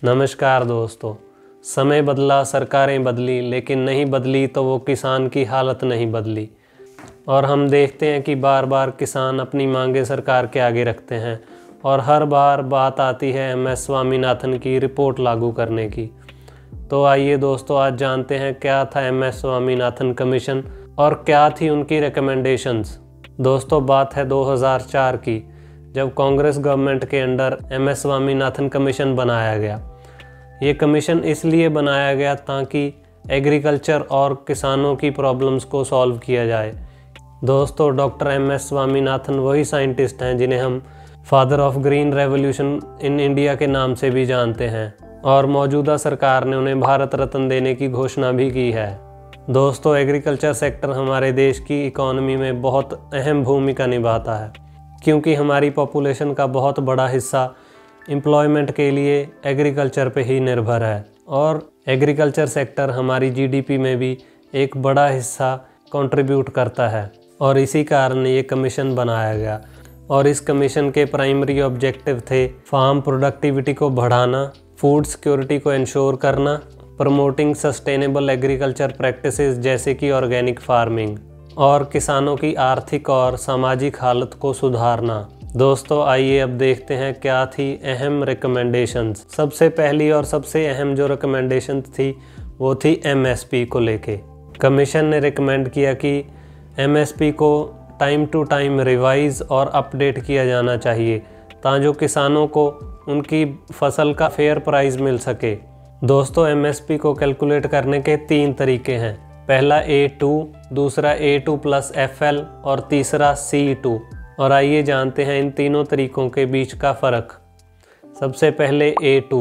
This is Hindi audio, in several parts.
नमस्कार दोस्तों। समय बदला, सरकारें बदली, लेकिन नहीं बदली तो वो किसान की हालत नहीं बदली। और हम देखते हैं कि बार बार किसान अपनी मांगें सरकार के आगे रखते हैं और हर बार बात आती है MS स्वामीनाथन की रिपोर्ट लागू करने की। तो आइए दोस्तों, आज जानते हैं क्या था MS स्वामीनाथन कमीशन और क्या थी उनकी रिकमेंडेशंस। दोस्तों, बात है 2004 की, जब कांग्रेस गवर्नमेंट के अंडर MS स्वामीनाथन कमीशन बनाया गया। ये कमीशन इसलिए बनाया गया ताकि एग्रीकल्चर और किसानों की प्रॉब्लम्स को सॉल्व किया जाए। दोस्तों, डॉक्टर MS स्वामीनाथन वही साइंटिस्ट हैं जिन्हें हम father of green revolution in India के नाम से भी जानते हैं और मौजूदा सरकार ने उन्हें भारत रत्न देने की घोषणा भी की है। दोस्तों, एग्रीकल्चर सेक्टर हमारे देश की इकोनॉमी में बहुत अहम भूमिका निभाता है, क्योंकि हमारी पॉपुलेशन का बहुत बड़ा हिस्सा एम्प्लॉयमेंट के लिए एग्रीकल्चर पे ही निर्भर है और एग्रीकल्चर सेक्टर हमारी GDP में भी एक बड़ा हिस्सा कंट्रीब्यूट करता है। और इसी कारण ये कमीशन बनाया गया और इस कमीशन के प्राइमरी ऑब्जेक्टिव थे फार्म प्रोडक्टिविटी को बढ़ाना, फूड सिक्योरिटी को इंश्योर करना, प्रमोटिंग सस्टेनेबल एग्रीकल्चर प्रैक्टिसेस जैसे कि ऑर्गेनिक फार्मिंग और किसानों की आर्थिक और सामाजिक हालत को सुधारना। दोस्तों, आइए अब देखते हैं क्या थी अहम रिकमेंडेशंस। सबसे पहली और सबसे अहम जो रिकमेंडेशन थी वो थी MSP को लेके। कमीशन ने रिकमेंड किया कि MSP को टाइम टू टाइम रिवाइज और अपडेट किया जाना चाहिए ताकि किसानों को उनकी फसल का फेयर प्राइस मिल सके। दोस्तों, MSP को कैलकुलेट करने के 3 तरीके हैं। पहला A2, दूसरा A2+FL और तीसरा C2। और आइए जानते हैं इन तीनों तरीकों के बीच का फ़र्क। सबसे पहले A2।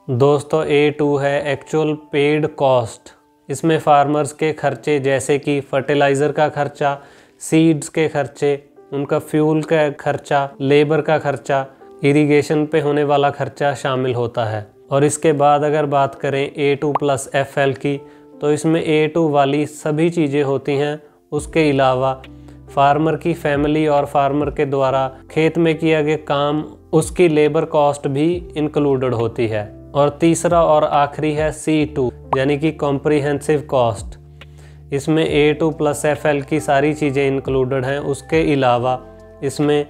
दोस्तों, A2 है एक्चुअल पेड कॉस्ट। इसमें फार्मर्स के खर्चे जैसे कि फर्टिलाइज़र का खर्चा, सीड्स के खर्चे, उनका फ्यूल का खर्चा, लेबर का खर्चा, इरिगेशन पे होने वाला खर्चा शामिल होता है। और इसके बाद अगर बात करें A2+FL की, तो इसमें A2 वाली सभी चीज़ें होती हैं। उसके अलावा फार्मर की फैमिली और फार्मर के द्वारा खेत में किया गया काम, उसकी लेबर कॉस्ट भी इंक्लूडेड होती है। और तीसरा और आखिरी है C2 यानी कि कॉम्प्रिहेंसिव कॉस्ट। इसमें A2+FL की सारी चीज़ें इंक्लूडेड हैं। उसके अलावा इसमें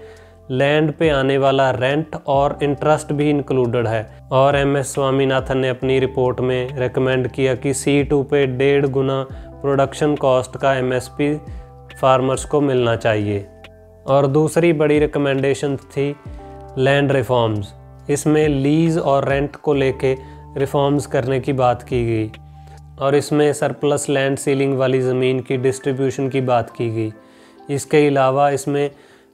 लैंड पे आने वाला रेंट और इंटरेस्ट भी इंक्लूडेड है। और MS स्वामीनाथन ने अपनी रिपोर्ट में रेकमेंड किया कि C2 पे 1.5 गुना प्रोडक्शन कॉस्ट का MSP फार्मर्स को मिलना चाहिए। और दूसरी बड़ी रिकमेंडेशन थी लैंड रिफॉर्म्स। इसमें लीज और रेंट को लेके रिफॉर्म्स करने की बात की गई और इसमें सरप्लस लैंड सीलिंग वाली ज़मीन की डिस्ट्रीब्यूशन की बात की गई। इसके अलावा इसमें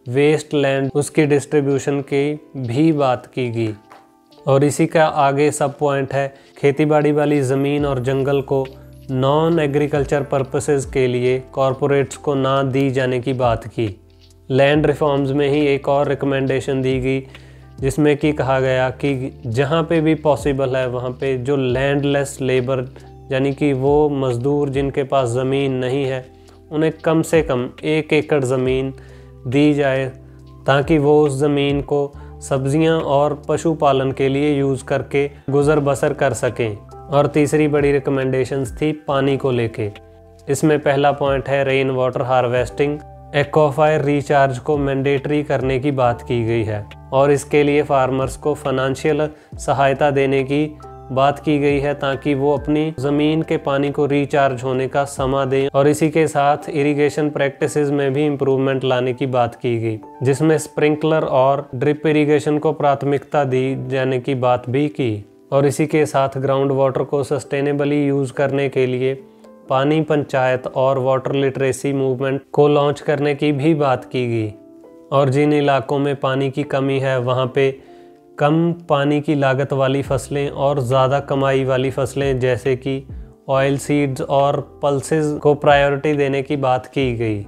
वेस्ट लैंड उसकी डिस्ट्रीब्यूशन की भी बात की गई। और इसी का आगे सब पॉइंट है खेतीबाड़ी वाली ज़मीन और जंगल को नॉन एग्रीकल्चर पर्पसेस के लिए कॉरपोरेट्स को ना दी जाने की बात की। लैंड रिफॉर्म्स में ही एक और रिकमेंडेशन दी गई जिसमें कि कहा गया कि जहाँ पे भी पॉसिबल है वहाँ पे जो लैंडलेस लेबर यानी कि वो मज़दूर जिनके पास ज़मीन नहीं है, उन्हें कम से कम 1 एकड़ ज़मीन दी जाए ताकि वो उस ज़मीन को सब्जियां और पशुपालन के लिए यूज़ करके गुज़र बसर कर सकें। और तीसरी बड़ी रिकमेंडेशंस थी पानी को लेके। इसमें पहला पॉइंट है rain water harvesting. Aquifer recharge को मैंडेटरी करने की बात की गई है और इसके लिए फार्मर्स को फाइनेंशियल सहायता देने की बात की गई है ताकि वो अपनी ज़मीन के पानी को रिचार्ज होने का समय दें। और इसी के साथ इरिगेशन प्रैक्टिसेस में भी इम्प्रूवमेंट लाने की बात की गई, जिसमें स्प्रिंकलर और ड्रिप इरिगेशन को प्राथमिकता दी जाने की बात भी की। और इसी के साथ ग्राउंड वाटर को सस्टेनेबली यूज़ करने के लिए पानी पंचायत और वाटर लिटरेसी मूवमेंट को लॉन्च करने की भी बात की गई। और जिन इलाकों में पानी की कमी है वहाँ पे कम पानी की लागत वाली फसलें और ज़्यादा कमाई वाली फसलें जैसे कि ऑयल सीड्स और पल्सेस को प्रायोरिटी देने की बात की गई।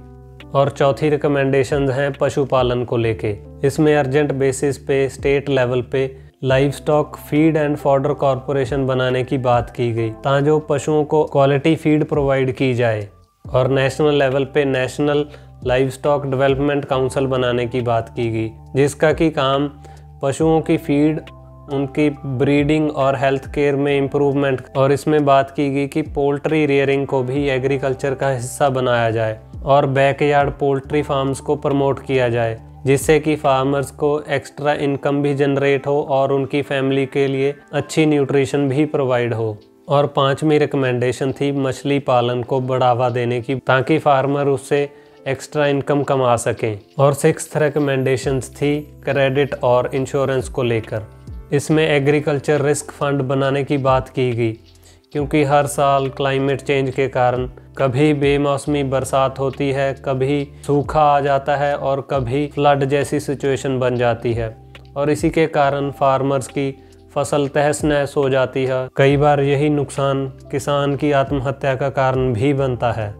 और चौथी रिकमेंडेशन है पशुपालन को लेके। इसमें अर्जेंट बेसिस पे स्टेट लेवल पे live stock feed and fodder corporation बनाने की बात की गई ताकि जो पशुओं को क्वालिटी फीड प्रोवाइड की जाए। और नेशनल लेवल पे national live stock development council बनाने की बात की गई, जिसका कि काम पशुओं की फीड उनकी ब्रीडिंग और हेल्थ केयर में इम्प्रूवमेंट, और इसमें बात की गई कि पोल्ट्री रियरिंग को भी एग्रीकल्चर का हिस्सा बनाया जाए और बैकयार्ड पोल्ट्री फार्म्स को प्रमोट किया जाए, जिससे कि फार्मर्स को एक्स्ट्रा इनकम भी जनरेट हो और उनकी फैमिली के लिए अच्छी न्यूट्रिशन भी प्रोवाइड हो। और 5वीं रिकमेंडेशन थी मछली पालन को बढ़ावा देने की, ताकि फार्मर उससे एक्स्ट्रा इनकम कमा सकें। और 6th रिकमेंडेशंस थी क्रेडिट और इंश्योरेंस को लेकर। इसमें एग्रीकल्चर रिस्क फंड बनाने की बात की गई, क्योंकि हर साल क्लाइमेट चेंज के कारण कभी बेमौसमी बरसात होती है, कभी सूखा आ जाता है और कभी फ्लड जैसी सिचुएशन बन जाती है, और इसी के कारण फार्मर्स की फसल तहस नहस हो जाती है। कई बार यही नुकसान किसान की आत्महत्या का कारण भी बनता है।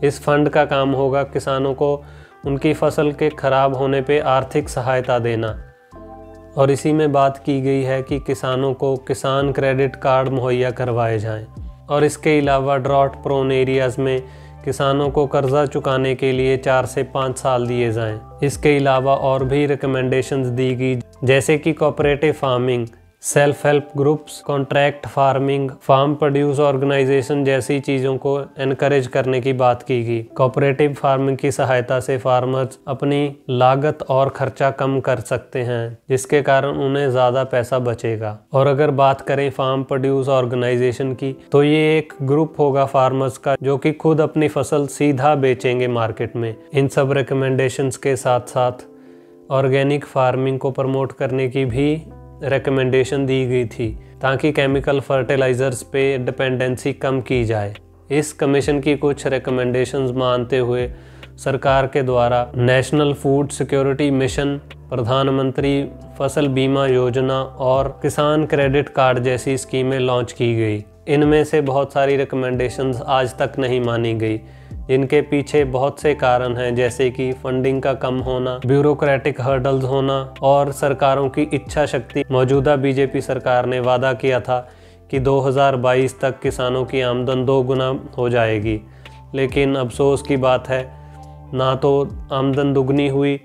इस फंड का काम होगा किसानों को उनकी फसल के खराब होने पे आर्थिक सहायता देना, और इसी में बात की गई है कि किसानों को किसान क्रेडिट कार्ड मुहैया करवाए जाएं, और इसके अलावा ड्रॉट प्रोन एरियाज़ में किसानों को कर्जा चुकाने के लिए 4 से 5 साल दिए जाएं। इसके अलावा और भी रिकमेंडेशंस दी गई, जैसे कि cooperative farming, self help groups, contract farming, farm produce organisation जैसी चीज़ों को एनकरेज करने की बात की गई। कोऑपरेटिव फार्मिंग की सहायता से फार्मर्स अपनी लागत और खर्चा कम कर सकते हैं, जिसके कारण उन्हें ज़्यादा पैसा बचेगा। और अगर बात करें फार्म प्रोड्यूस ऑर्गेनाइजेशन की, तो ये एक ग्रुप होगा फार्मर्स का जो कि खुद अपनी फसल सीधा बेचेंगे मार्केट में। इन सब रिकमेंडेशंस के साथ साथ ऑर्गेनिक फार्मिंग को प्रमोट करने की भी रिकमेंडेशन दी गई थी, ताकि केमिकल फर्टिलाइज़र्स पे डिपेंडेंसी कम की जाए। इस कमीशन की कुछ रिकमेंडेशंस मानते हुए सरकार के द्वारा नेशनल फूड सिक्योरिटी मिशन, प्रधानमंत्री फसल बीमा योजना और किसान क्रेडिट कार्ड जैसी स्कीमें लॉन्च की गई। इनमें से बहुत सारी रिकमेंडेशंस आज तक नहीं मानी गई, जिनके पीछे बहुत से कारण हैं, जैसे कि फंडिंग का कम होना, ब्यूरोक्रेटिक हर्डल्स होना और सरकारों की इच्छा शक्ति। मौजूदा बीजेपी सरकार ने वादा किया था कि 2022 तक किसानों की आमदन 2 गुना हो जाएगी, लेकिन अफसोस की बात है, ना तो आमदन दुगनी हुई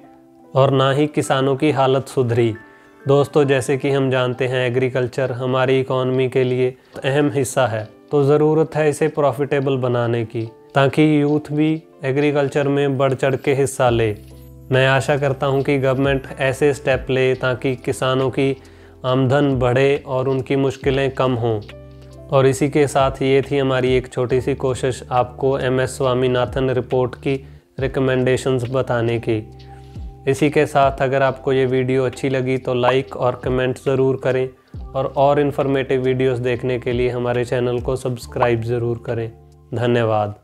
और ना ही किसानों की हालत सुधरी। दोस्तों, जैसे कि हम जानते हैं एग्रीकल्चर हमारी इकॉनमी के लिए अहम हिस्सा है, तो ज़रूरत है इसे प्रॉफिटेबल बनाने की, ताकि यूथ भी एग्रीकल्चर में बढ़ चढ़ के हिस्सा ले। मैं आशा करता हूं कि गवर्नमेंट ऐसे स्टेप ले ताकि किसानों की आमदन बढ़े और उनकी मुश्किलें कम हों। और इसी के साथ ये थी हमारी एक छोटी सी कोशिश आपको MS स्वामीनाथन रिपोर्ट की रिकमेंडेशंस बताने की। इसी के साथ अगर आपको ये वीडियो अच्छी लगी तो लाइक और कमेंट ज़रूर करें, और इन्फॉर्मेटिव वीडियोस देखने के लिए हमारे चैनल को सब्सक्राइब ज़रूर करें। धन्यवाद।